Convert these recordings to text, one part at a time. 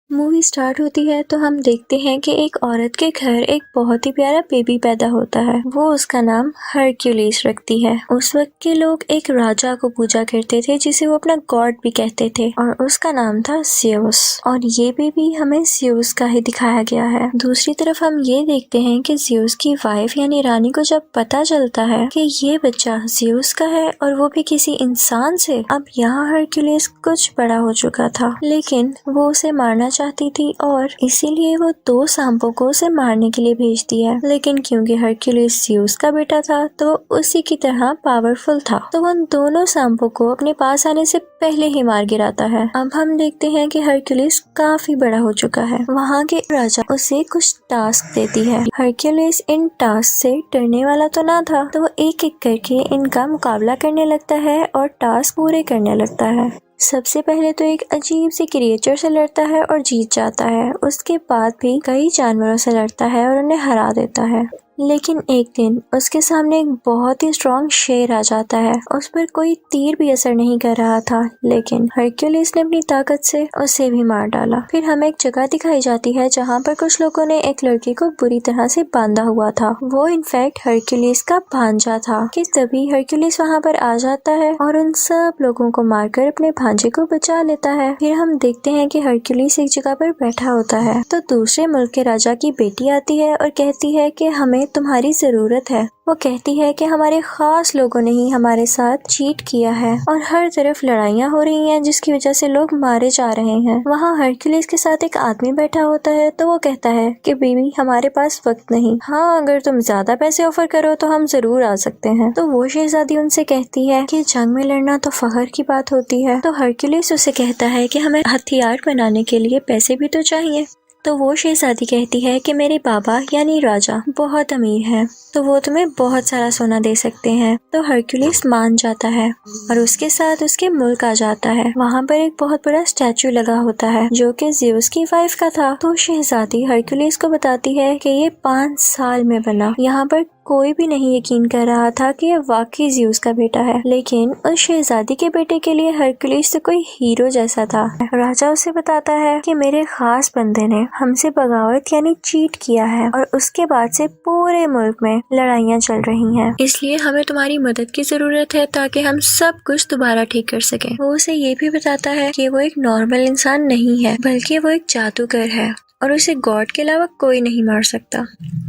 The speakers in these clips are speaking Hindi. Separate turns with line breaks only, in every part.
मूवी स्टार्ट होती है तो हम देखते हैं कि एक औरत के घर एक बहुत ही प्यारा बेबी पैदा होता है। वो उसका नाम हरक्यूलिस रखती है। उस वक्त के लोग एक राजा को पूजा करते थे जिसे वो अपना गॉड भी कहते थे और उसका नाम था ज़्यूस। और ये बेबी हमें ज़्यूस का ही दिखाया गया है। दूसरी तरफ हम ये देखते हैं कि ज़्यूस की वाइफ यानी रानी को जब पता चलता है कि ये बच्चा ज़्यूस का है और वो भी किसी इंसान से, अब यहाँ हरक्यूलिस कुछ बड़ा हो चुका था, लेकिन वो उसे मारना चाहती थी और इसीलिए वो 2 सांपों को उसे मारने के लिए भेजती है। लेकिन क्योंकि हरक्यूलिस ज़्यूस का बेटा था तो उसी की तरह पावरफुल था, तो उन दोनों सांपों को अपने पास आने से पहले ही मार गिराता है। अब हम देखते हैं कि हरक्यूलिस काफी बड़ा हो चुका है। वहाँ के राजा उसे कुछ टास्क देती है। हरक्यूलिस इन टास्क से डरने वाला तो ना था, तो वो एक एक करके इनका मुकाबला करने लगता है और टास्क पूरे करने लगता है। सबसे पहले तो एक अजीब सी क्रिएचर से लड़ता है और जीत जाता है। उसके बाद भी कई जानवरों से लड़ता है और उन्हें हरा देता है। लेकिन एक दिन उसके सामने एक बहुत ही स्ट्रॉन्ग शेर आ जाता है। उस पर कोई तीर भी असर नहीं कर रहा था, लेकिन हरक्यूलिस ने अपनी ताकत से उसे भी मार डाला। फिर हमें एक जगह दिखाई जाती है जहाँ पर कुछ लोगों ने एक लड़की को बुरी तरह से बांधा हुआ था। वो इनफैक्ट हरक्यूलिस का भांजा था कि तभी हरक्यूलिस वहाँ पर आ जाता है और उन सब लोगों को मारकर अपने भांजे को बचा लेता है। फिर हम देखते हैं कि हरक्यूलिस एक जगह पर बैठा होता है तो दूसरे मुल्क के राजा की बेटी आती है और कहती है कि हमें तुम्हारी जरूरत है। वो कहती है कि हमारे खास लोगों ने ही हमारे साथ चीट किया है और हर तरफ लड़ाइयाँ हो रही हैं जिसकी वजह से लोग मारे जा रहे हैं। वहाँ हरक्यूलिस के साथ एक आदमी बैठा होता है तो वो कहता है कि बीवी हमारे पास वक्त नहीं, हाँ अगर तुम ज्यादा पैसे ऑफर करो तो हम जरूर आ सकते हैं। तो वो शहजादी उनसे कहती है कि जंग में लड़ना तो फख्र की बात होती है। तो हरक्यूलिस उसे कहता है कि हमें हथियार बनाने के लिए पैसे भी तो चाहिए। तो वो शहजादी कहती है कि मेरे बाबा यानी राजा बहुत अमीर हैं, तो वो तुम्हें बहुत सारा सोना दे सकते हैं। तो हरक्यूलिस मान जाता है और उसके साथ उसके मुल्क आ जाता है। वहाँ पर एक बहुत बड़ा स्टैचू लगा होता है जो कि ज़्यूस की वाइफ का था। तो शहजादी हरक्यूलिस को बताती है कि ये 5 साल में बना। यहाँ पर कोई भी नहीं यकीन कर रहा था कि ये वाकई ज़्यूस का बेटा है, लेकिन उस शहजादी के बेटे के लिए हरक्यूलिस तो कोई हीरो जैसा था। राजा उसे बताता है कि मेरे खास बंदे ने हमसे बगावत यानी चीट किया है और उसके बाद से पूरे मुल्क में लड़ाइयाँ चल रही हैं, इसलिए हमें तुम्हारी मदद की जरूरत है ताकि हम सब कुछ दोबारा ठीक कर सकें। वो उसे ये भी बताता है कि वो एक नॉर्मल इंसान नहीं है बल्कि वो एक जादूगर है और उसे गॉड के अलावा कोई नहीं मार सकता।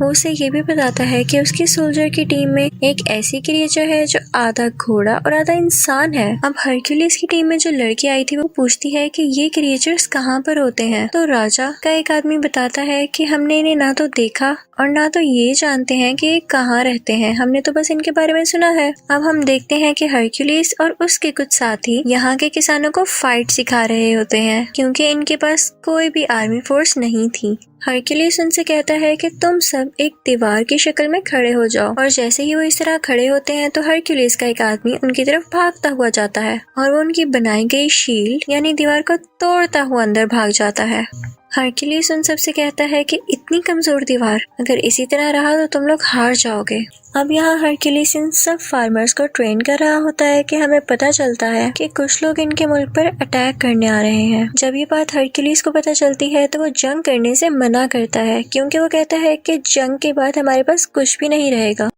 वो उसे ये भी बताता है कि उसकी सोल्जर की टीम में एक ऐसी क्रिएचर है जो आधा घोड़ा और आधा इंसान है। अब हरक्यूलिस की टीम में जो लड़की आई थी वो पूछती है कि ये क्रिएचर्स कहाँ पर होते हैं। तो राजा का एक आदमी बताता है कि हमने इन्हें ना तो देखा और ना तो ये जानते हैं कि ये कहाँ रहते हैं, हमने तो बस इनके बारे में सुना है। अब हम देखते हैं कि हरक्यूलिस और उसके कुछ साथी यहाँ के किसानों को फाइट सिखा रहे होते हैं क्योंकि इनके पास कोई भी आर्मी फोर्स नहीं थी। हरक्यूलिस उनसे कहता है कि तुम सब एक दीवार की शक्ल में खड़े हो जाओ और जैसे ही वो इस तरह खड़े होते हैं तो हरक्यूलिस का एक आदमी उनकी तरफ भागता हुआ जाता है और वो उनकी बनाई गई शील्ड यानी दीवार को तोड़ता हुआ अंदर भाग जाता है। हरक्यूलिस उन सब से कहता है कि इतनी कमजोर दीवार, अगर इसी तरह रहा तो तुम लोग हार जाओगे। अब यहाँ हरक्यूलिस इन सब फार्मर्स को ट्रेन कर रहा होता है कि हमें पता चलता है कि कुछ लोग इनके मुल्क पर अटैक करने आ रहे हैं। जब ये बात हरक्यूलिस को पता चलती है तो वो जंग करने से मना करता है क्योंकि वो कहता है कि जंग के बाद हमारे पास कुछ भी नहीं रहेगा।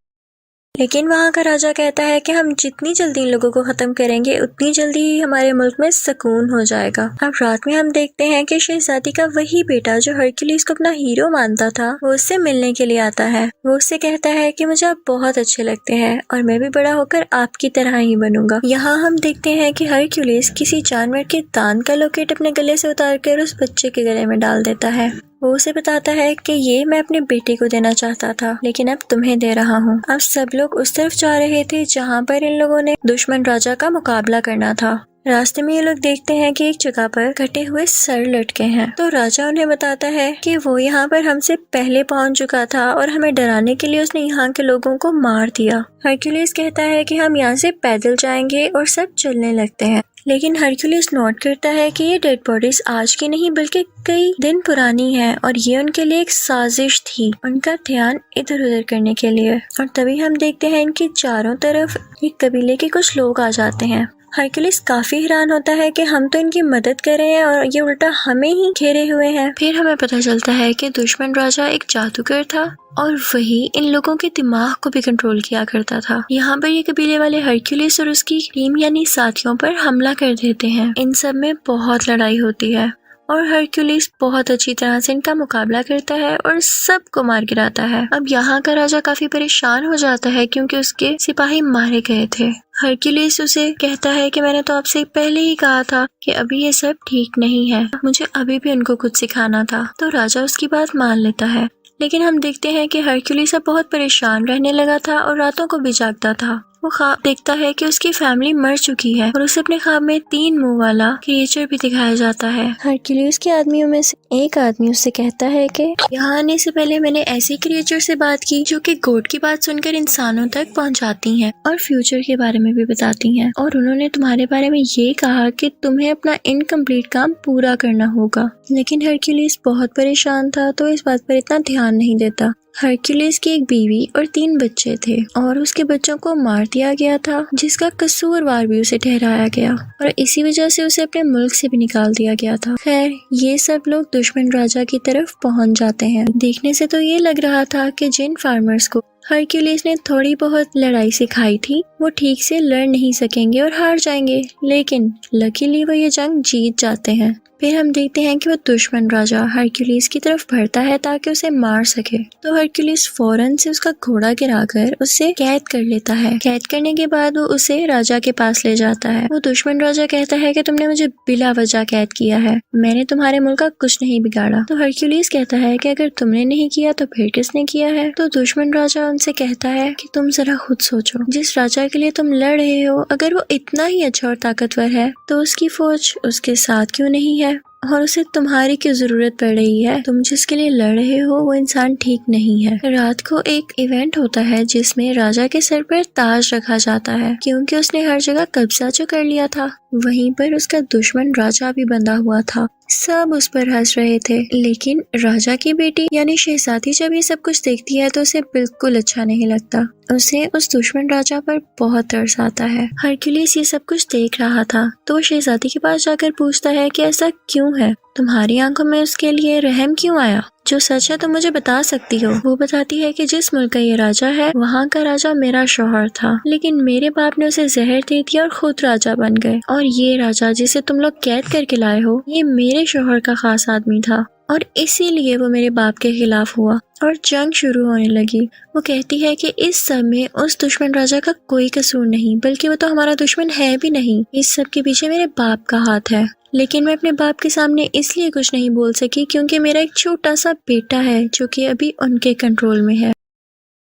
लेकिन वहाँ का राजा कहता है कि हम जितनी जल्दी इन लोगों को खत्म करेंगे उतनी जल्दी ही हमारे मुल्क में सुकून हो जाएगा। अब रात में हम देखते हैं कि शहजादी का वही बेटा जो हरक्यूलिस को अपना हीरो मानता था वो उससे मिलने के लिए आता है। वो उससे कहता है कि मुझे आप बहुत अच्छे लगते हैं और मैं भी बड़ा होकर आपकी तरह ही बनूंगा। यहाँ हम देखते हैं कि हरक्यूलिस किसी जानवर के दांत का लॉकेट अपने गले से उतार कर उस बच्चे के गले में डाल देता है। वो उसे बताता है कि ये मैं अपने बेटे को देना चाहता था लेकिन अब तुम्हें दे रहा हूँ। अब सब लोग उस तरफ जा रहे थे जहाँ पर इन लोगों ने दुश्मन राजा का मुकाबला करना था। रास्ते में ये लोग देखते हैं कि एक जगह पर कटे हुए सर लटके हैं। तो राजा उन्हें बताता है कि वो यहाँ पर हमसे पहले पहुँच चुका था और हमें डराने के लिए उसने यहाँ के लोगों को मार दिया। हरक्यूलिस कहता है कि हम यहाँ से पैदल जाएंगे और सब चलने लगते हैं। लेकिन हरक्यूलिस नोट करता है कि ये डेड बॉडीज आज की नहीं बल्कि कई दिन पुरानी है और ये उनके लिए एक साजिश थी, उनका ध्यान इधर उधर करने के लिए। और तभी हम देखते हैं इनके चारों तरफ एक कबीले के कुछ लोग आ जाते हैं। हरक्यूलिस काफी हैरान होता है कि हम तो इनकी मदद कर रहे हैं और ये उल्टा हमें ही घेरे हुए हैं। फिर हमें पता चलता है कि दुश्मन राजा एक जादूगर था और वही इन लोगों के दिमाग को भी कंट्रोल किया करता था। यहाँ पर ये कबीले वाले हरक्यूलिस और उसकी टीम यानी साथियों पर हमला कर देते हैं। इन सब में बहुत लड़ाई होती है और हरक्यूलिस बहुत अच्छी तरह से इनका मुकाबला करता है और सबको मार गिराता है। अब यहाँ का राजा काफी परेशान हो जाता है क्योंकि उसके सिपाही मारे गए थे। हरक्यूलिस उसे कहता है कि मैंने तो आपसे पहले ही कहा था कि अभी ये सब ठीक नहीं है, मुझे अभी भी उनको कुछ सिखाना था। तो राजा उसकी बात मान लेता है, लेकिन हम देखते हैं कि हरक्यूलिस अब बहुत परेशान रहने लगा था और रातों को भी जागता था। वो ख्वाब देखता है कि उसकी फैमिली मर चुकी है और उसे अपने ख्वाब में 3 मुंह वाला क्रिएचर भी दिखाया जाता है। हरक्यूलिस के आदमियों में से एक आदमी उससे कहता है कि यहाँ आने से पहले मैंने ऐसे क्रिएचर से बात की जो कि गॉड की बात सुनकर इंसानों तक पहुँचाती हैं और फ्यूचर के बारे में भी बताती हैं, और उन्होंने तुम्हारे बारे में ये कहा कि तुम्हें अपना इनकम्प्लीट काम पूरा करना होगा। लेकिन हरक्यूलिस बहुत परेशान था तो इस बात पर इतना ध्यान नहीं देता। हरक्यूलिस की एक बीवी और 3 बच्चे थे और उसके बच्चों को मार दिया गया था, जिसका कसूरवार भी उसे ठहराया गया और इसी वजह से उसे अपने मुल्क से भी निकाल दिया गया था। खैर, ये सब लोग दुश्मन राजा की तरफ पहुंच जाते हैं। देखने से तो ये लग रहा था कि जिन फार्मर्स को हरक्यूलिस ने थोड़ी बहुत लड़ाई सिखाई थी वो ठीक से लड़ नहीं सकेंगे और हार जाएंगे, लेकिन लकीली वो ये जंग जीत जाते हैं। फिर हम देखते हैं कि वो दुश्मन राजा हरक्यूलिस की तरफ बढ़ता है ताकि उसे मार सके। तो हरक्यूलिस फौरन से उसका घोड़ा गिराकर उसे कैद कर लेता है। कैद करने के बाद वो उसे राजा के पास ले जाता है। वो दुश्मन राजा कहता है कि तुमने मुझे बिला वजह कैद किया है, मैंने तुम्हारे मुल्क का कुछ नहीं बिगाड़ा। तो हरक्यूलिस कहता है कि अगर तुमने नहीं किया तो फिर किसने किया है। तो दुश्मन राजा उनसे कहता है कि तुम जरा खुद सोचो, जिस राजा के लिए तुम लड़ रहे हो अगर वो इतना ही अच्छा और ताकतवर है तो उसकी फौज उसके साथ क्यों नहीं है और उसे तुम्हारी क्यों जरूरत पड़ रही है। तुम जिसके लिए लड़ रहे हो वो इंसान ठीक नहीं है। रात को एक इवेंट होता है जिसमें राजा के सर पर ताज रखा जाता है क्योंकि उसने हर जगह कब्जा जो कर लिया था। वहीं पर उसका दुश्मन राजा भी बंधा हुआ था। सब उस पर हंस रहे थे, लेकिन राजा की बेटी यानी शहजादी जब ये सब कुछ देखती है तो उसे बिल्कुल अच्छा नहीं लगता। उसे उस दुश्मन राजा पर बहुत तरस आता है। हरक्यूलिस ये सब कुछ देख रहा था तो शहजादी के पास जाकर पूछता है कि ऐसा क्यों है, तुम्हारी आंखों में उसके लिए रहम क्यों आया? जो सच है तो मुझे बता सकती हो। वो बताती है कि जिस मुल्क का ये राजा है वहाँ का राजा मेरा शौहर था, लेकिन मेरे बाप ने उसे जहर दे दिया और खुद राजा बन गए, और ये राजा जिसे तुम लोग कैद करके लाए हो ये मेरे शौहर का खास आदमी था और इसीलिए वो मेरे बाप के खिलाफ हुआ और जंग शुरू होने लगी। वो कहती है कि इस सब में उस दुश्मन राजा का कोई कसूर नहीं, बल्कि वो तो हमारा दुश्मन है भी नहीं। इस सब के पीछे मेरे बाप का हाथ है, लेकिन मैं अपने बाप के सामने इसलिए कुछ नहीं बोल सकी क्योंकि मेरा एक छोटा सा बेटा है जो कि अभी उनके कंट्रोल में है।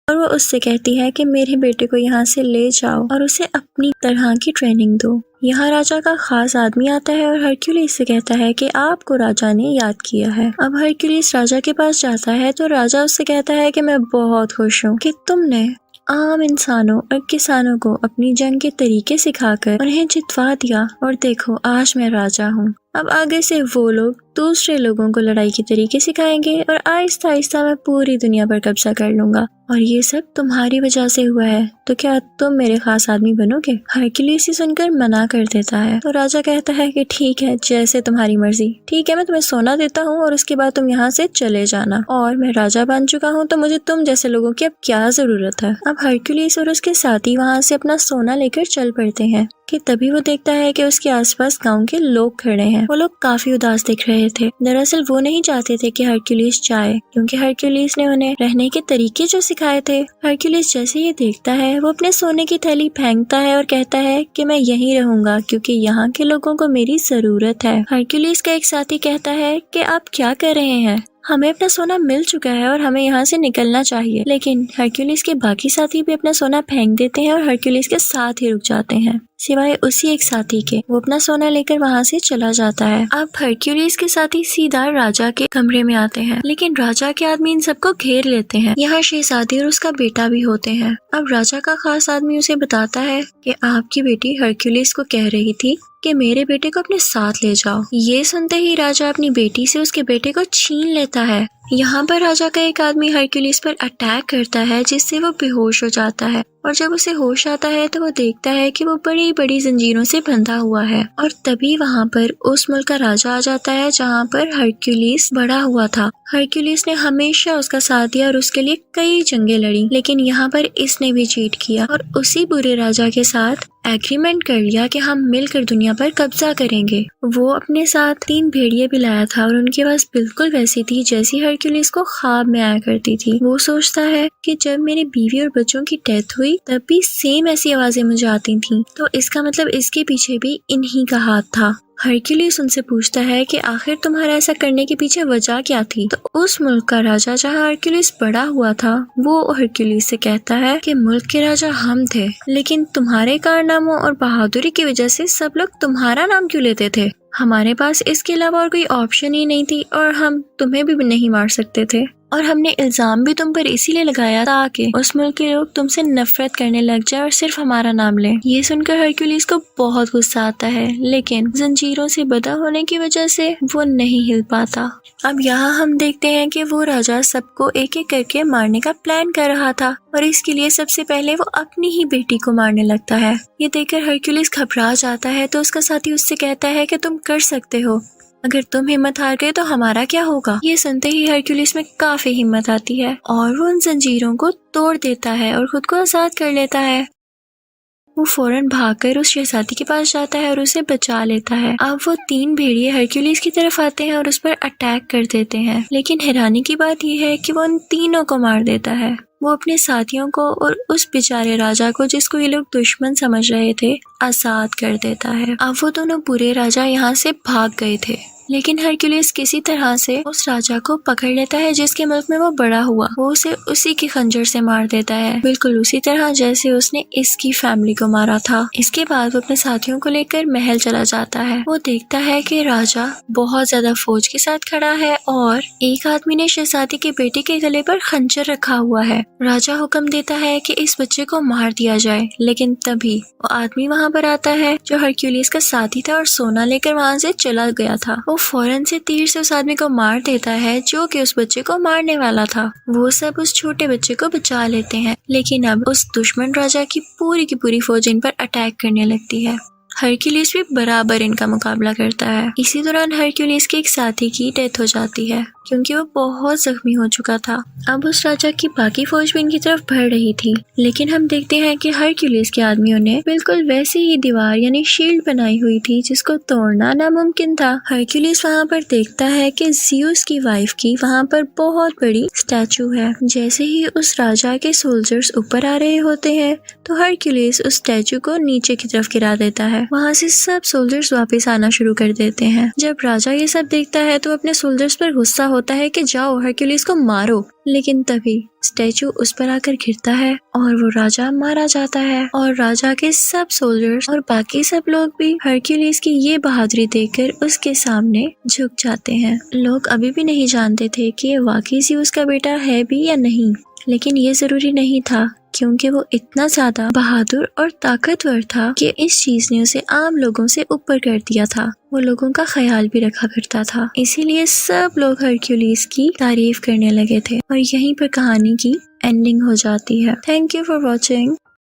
और वो उससे कहती है कि मेरे बेटे को यहाँ से ले जाओ और उसे अपनी तरह की ट्रेनिंग दो। यहाँ राजा का खास आदमी आता है और हरक्यूलिस से कहता है कि आपको राजा ने याद किया है। अब हरक्यूलिस राजा के पास जाता है तो राजा उससे कहता है कि मैं बहुत खुश हूँ कि तुमने आम इंसानों और किसानों को अपनी जंग के तरीके सिखाकर उन्हें जितवा दिया, और देखो आज मैं राजा हूँ। अब आगे से वो लोग दूसरे लोगों को लड़ाई के तरीके सिखाएंगे और आहिस्ता आहिस्ता मैं पूरी दुनिया पर कब्जा कर लूंगा, और ये सब तुम्हारी वजह से हुआ है, तो क्या तुम मेरे खास आदमी बनोगे? हरक्यूलिस सुनकर मना कर देता है तो राजा कहता है कि ठीक है, जैसे तुम्हारी मर्जी। ठीक है, मैं तुम्हें सोना देता हूँ और उसके बाद तुम यहाँ से चले जाना, और मैं राजा बन चुका हूँ तो मुझे तुम जैसे लोगों की अब क्या जरूरत है। अब हरक्यूलिस और उसके साथी वहाँ से अपना सोना लेकर चल पड़ते हैं कि तभी वो देखता है कि उसके आसपास गांव के लोग खड़े हैं। वो लोग काफी उदास दिख रहे थे। दरअसल वो नहीं चाहते थे कि हरक्यूलिस जाए क्योंकि हरक्यूलिस ने उन्हें रहने के तरीके जो सिखाए थे। हरक्यूलिस जैसे ये देखता है वो अपने सोने की थैली फेंकता है और कहता है कि मैं यहीं रहूंगा क्योंकि यहाँ के लोगों को मेरी जरूरत है। हरक्यूलिस का एक साथी कहता है कि आप क्या कर रहे हैं, हमें अपना सोना मिल चुका है और हमें यहाँ से निकलना चाहिए। लेकिन हरक्यूलिस के बाकी साथी भी अपना सोना फेंक देते हैं और हरक्यूलिस के साथ ही रुक जाते हैं, सिवाय उसी एक साथी के। वो अपना सोना लेकर वहाँ से चला जाता है। अब हरक्यूलिस के साथी सीधा राजा के कमरे में आते हैं, लेकिन राजा के आदमी इन सबको घेर लेते हैं। यहाँ शहजादी और उसका बेटा भी होते हैं। अब राजा का खास आदमी उसे बताता है कि आपकी बेटी हरक्यूलिस को कह रही थी कि मेरे बेटे को अपने साथ ले जाओ। ये सुनते ही राजा अपनी बेटी से उसके बेटे को छीन लेता है। यहाँ पर राजा का एक आदमी हरक्यूलिस पर अटैक करता है जिससे वो बेहोश हो जाता है और जब उसे होश आता है तो वो देखता है कि वो बड़ी बड़ी जंजीरों से बंधा हुआ है। और तभी वहाँ पर उस मुल्क का राजा आ जाता है जहाँ पर हरक्यूलिस बड़ा हुआ था। हरक्यूलिस ने हमेशा उसका साथ दिया और उसके लिए कई जंगें लड़ी, लेकिन यहाँ पर इसने भी चीट किया और उसी बुरे राजा के साथ एग्रीमेंट कर लिया कि हम मिलकर दुनिया पर कब्जा करेंगे। वो अपने साथ 3 भेड़िए भी लाया था और उनकी आवाज बिल्कुल वैसी थी जैसी हरक्यूलिस को ख्वाब में आया करती थी। वो सोचता है कि जब मेरी बीवी और बच्चों की डेथ हुई तब भी सेम ऐसी आवाजें मुझे आती थी, तो इसका मतलब इसके पीछे भी इन्हीं का हाथ था। हरक्यूलिस उनसे पूछता है कि आखिर तुम्हारा ऐसा करने के पीछे वजह क्या थी। तो उस मुल्क का राजा जहाँ हरक्यूलिस बड़ा हुआ था वो हरक्यूलिस से कहता है कि मुल्क के राजा हम थे, लेकिन तुम्हारे कारनामों और बहादुरी की वजह से सब लोग तुम्हारा नाम क्यों लेते थे। हमारे पास इसके अलावा और कोई ऑप्शन ही नहीं थी और हम तुम्हें भी नहीं मार सकते थे, और हमने इल्जाम भी तुम पर इसीलिए लगाया ताकि उस मुल्क के लोग तुमसे नफरत करने लग जाए और सिर्फ हमारा नाम लें। ये सुनकर हरक्यूलिस को बहुत गुस्सा आता है, लेकिन जंजीरों से बंधा होने की वजह से वो नहीं हिल पाता। अब यहाँ हम देखते हैं कि वो राजा सबको एक एक करके मारने का प्लान कर रहा था और इसके लिए सबसे पहले वो अपनी ही बेटी को मारने लगता है। ये देखकर हरक्यूलिस घबरा जाता है तो उसका साथी उससे कहता है कि तुम कर सकते हो, अगर तुम हिम्मत हार गए तो हमारा क्या होगा। ये सुनते ही हरक्यूलिस में काफी हिम्मत आती है और वो उन जंजीरों को तोड़ देता है और खुद को आजाद कर लेता है। वो फौरन भागकर उस शहजादी के पास जाता है और उसे बचा लेता है। अब वो 3 भेड़िए हरक्यूलिस की तरफ आते हैं और उस पर अटैक कर देते हैं, लेकिन हैरानी की बात यह है कि वो उन तीनों को मार देता है। वो अपने साथियों को और उस बेचारे राजा को, जिसको ये लोग दुश्मन समझ रहे थे, आजाद कर देता है। अब वो दोनों बुरे राजा यहाँ से भाग गए थे, लेकिन हरक्यूलिस किसी तरह से उस राजा को पकड़ लेता है जिसके मुल्क में वो बड़ा हुआ। वो उसे उसी के खंजर से मार देता है, बिल्कुल उसी तरह जैसे उसने इसकी फैमिली को मारा था। इसके बाद वो अपने साथियों को लेकर महल चला जाता है। वो देखता है कि राजा बहुत ज्यादा फौज के साथ खड़ा है और एक आदमी ने शहजादी के बेटे के गले पर खंजर रखा हुआ है। राजा हुक्म देता है कि इस बच्चे को मार दिया जाए, लेकिन तभी वो आदमी वहाँ पर आता है जो हरक्यूलिस का साथी था और सोना लेकर वहाँ से चला गया था। वो फौरन से तीर से उस आदमी को मार देता है जो कि उस बच्चे को मारने वाला था। वो सब उस छोटे बच्चे को बचा लेते हैं, लेकिन अब उस दुश्मन राजा की पूरी फौज इन पर अटैक करने लगती है। हरक्यूलिस भी बराबर इनका मुकाबला करता है। इसी दौरान हरक्यूलिस के एक साथी की डेथ हो जाती है क्योंकि वो बहुत जख्मी हो चुका था। अब उस राजा की बाकी फौज भी इनकी तरफ बढ़ रही थी, लेकिन हम देखते हैं कि हरक्यूलिस के आदमियों ने बिल्कुल वैसी ही दीवार यानी शील्ड बनाई हुई थी जिसको तोड़ना नामुमकिन था। हरक्यूलिस वहाँ पर देखता है कि ज़्यूस की वाइफ की वहाँ पर बहुत बड़ी स्टैचू है। जैसे ही उस राजा के सोल्जर्स ऊपर आ रहे होते हैं तो हरक्यूलिस उस स्टैचू को नीचे की तरफ गिरा देता है। वहाँ से सब सोल्जर्स वापस आना शुरू कर देते हैं। जब राजा ये सब देखता है तो अपने सोल्जर्स पर गुस्सा होता है कि जाओ हरक्यूलिस को मारो, लेकिन तभी स्टैचू उस पर आकर गिरता है और वो राजा मारा जाता है और राजा के सब सोल्जर्स और बाकी सब लोग भी हरक्यूलिस की ये बहादुरी देखकर उसके सामने झुक जाते हैं। लोग अभी भी नहीं जानते थे कि ये वाकई ज़्यूस का बेटा है भी या नहीं, लेकिन ये जरूरी नहीं था क्योंकि वो इतना ज्यादा बहादुर और ताकतवर था कि इस चीज ने उसे आम लोगों से ऊपर कर दिया था। वो लोगों का ख्याल भी रखा करता था, इसीलिए सब लोग हरक्यूलिस की तारीफ करने लगे थे और यहीं पर कहानी की एंडिंग हो जाती है। Thank you for watching.